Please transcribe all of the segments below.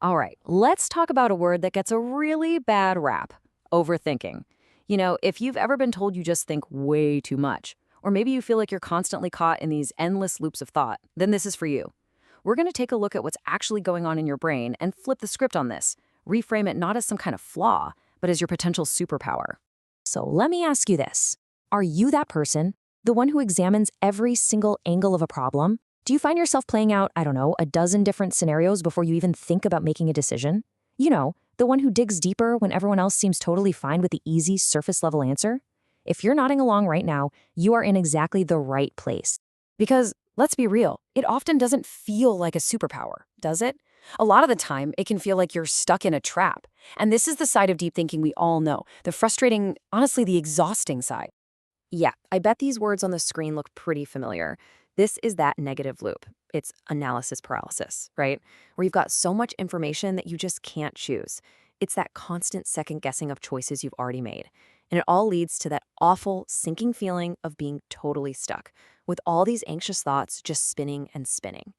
All right, let's talk about a word that gets a really bad rap: overthinking. If you've ever been told you just think way too much, or maybe you feel like you're constantly caught in these endless loops of thought, then this is for you. We're going to take a look at what's actually going on in your brain and flip the script on this. Reframe it not as some kind of flaw, but as your potential superpower. So let me ask you this. Are you that person? The one who examines every single angle of a problem? Do you find yourself playing out, I don't know, a dozen different scenarios before you even think about making a decision? The one who digs deeper when everyone else seems totally fine with the easy surface level answer? If you're nodding along right now, you are in exactly the right place. Because, let's be real, it often doesn't feel like a superpower, does it? A lot of the time, it can feel like you're stuck in a trap. And this is the side of deep thinking we all know, the frustrating, honestly, the exhausting side. Yeah, I bet these words on the screen look pretty familiar. This is that negative loop. It's analysis paralysis, right? Where you've got so much information that you just can't choose. It's that constant second guessing of choices you've already made. And it all leads to that awful, sinking feeling of being totally stuck, with all these anxious thoughts just spinning and spinning.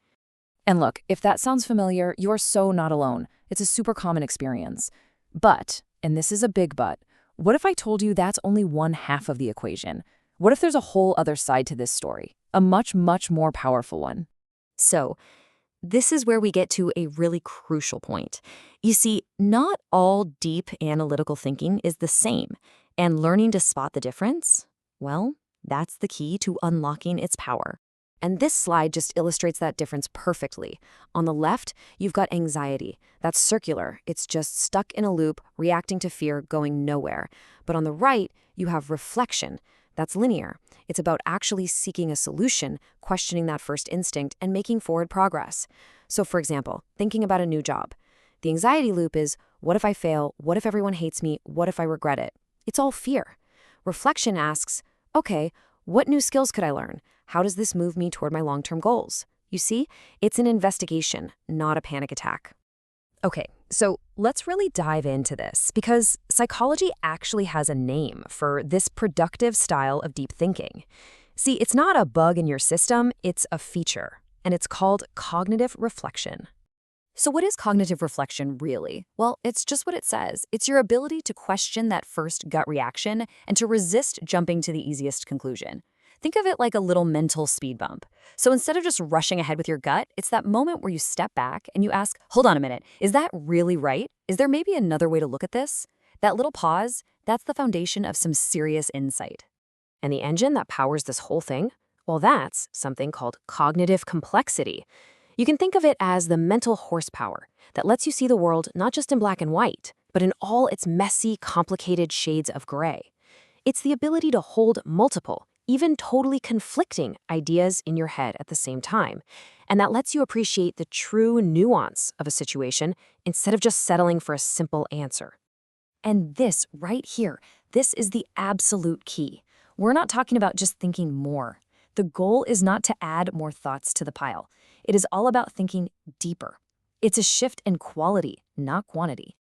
And look, if that sounds familiar, you're so not alone. It's a super common experience. But, and this is a big but, what if I told you that's only one half of the equation? What if there's a whole other side to this story? A much, much more powerful one. So, this is where we get to a really crucial point. You see, not all deep analytical thinking is the same, and learning to spot the difference, well, that's the key to unlocking its power. And this slide just illustrates that difference perfectly. On the left, you've got anxiety. That's circular. It's just stuck in a loop, reacting to fear, going nowhere. But on the right, you have reflection. That's linear. It's about actually seeking a solution, questioning that first instinct, and making forward progress. So, for example, thinking about a new job. The anxiety loop is, what if I fail? What if everyone hates me? What if I regret it? It's all fear. Reflection asks, okay, what new skills could I learn? How does this move me toward my long-term goals? You see, it's an investigation, not a panic attack. Okay, so let's really dive into this because psychology actually has a name for this productive style of deep thinking. See, it's not a bug in your system, it's a feature, and it's called cognitive reflection. So what is cognitive reflection really? Well, it's just what it says. It's your ability to question that first gut reaction and to resist jumping to the easiest conclusion. Think of it like a little mental speed bump. So instead of just rushing ahead with your gut, it's that moment where you step back and you ask, hold on a minute, is that really right? Is there maybe another way to look at this? That little pause, that's the foundation of some serious insight. And the engine that powers this whole thing? Well, that's something called cognitive complexity. You can think of it as the mental horsepower that lets you see the world not just in black and white, but in all its messy, complicated shades of gray. It's the ability to hold multiple, even totally conflicting ideas in your head at the same time. And that lets you appreciate the true nuance of a situation instead of just settling for a simple answer. And this right here, this is the absolute key. We're not talking about just thinking more. The goal is not to add more thoughts to the pile. It is all about thinking deeper. It's a shift in quality, not quantity.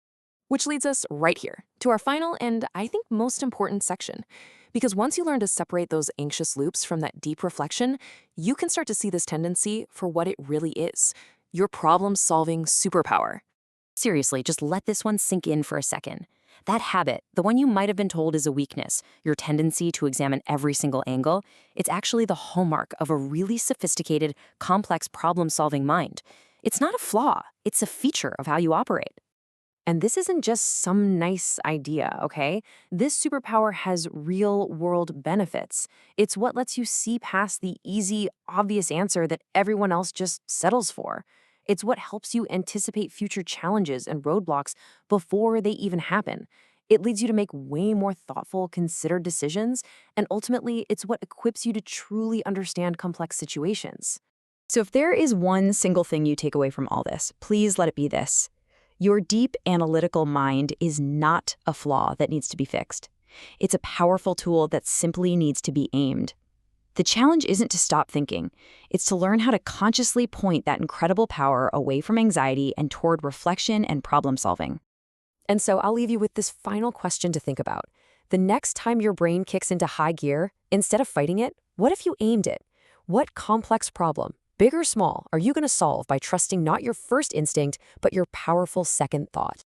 Which leads us right here to our final and I think most important section. Because once you learn to separate those anxious loops from that deep reflection, you can start to see this tendency for what it really is, your problem-solving superpower. Seriously, just let this one sink in for a second. That habit, the one you might have been told is a weakness, your tendency to examine every single angle, it's actually the hallmark of a really sophisticated, complex problem-solving mind. It's not a flaw, it's a feature of how you operate. And this isn't just some nice idea, okay? This superpower has real-world benefits. It's what lets you see past the easy, obvious answer that everyone else just settles for. It's what helps you anticipate future challenges and roadblocks before they even happen. It leads you to make way more thoughtful, considered decisions, and ultimately, it's what equips you to truly understand complex situations. So if there is one single thing you take away from all this, please let it be this. Your deep analytical mind is not a flaw that needs to be fixed. It's a powerful tool that simply needs to be aimed. The challenge isn't to stop thinking. It's to learn how to consciously point that incredible power away from anxiety and toward reflection and problem solving. And so I'll leave you with this final question to think about. The next time your brain kicks into high gear, instead of fighting it, what if you aimed it? What complex problem, Big or small, are you going to solve by trusting not your first instinct, but your powerful second thought?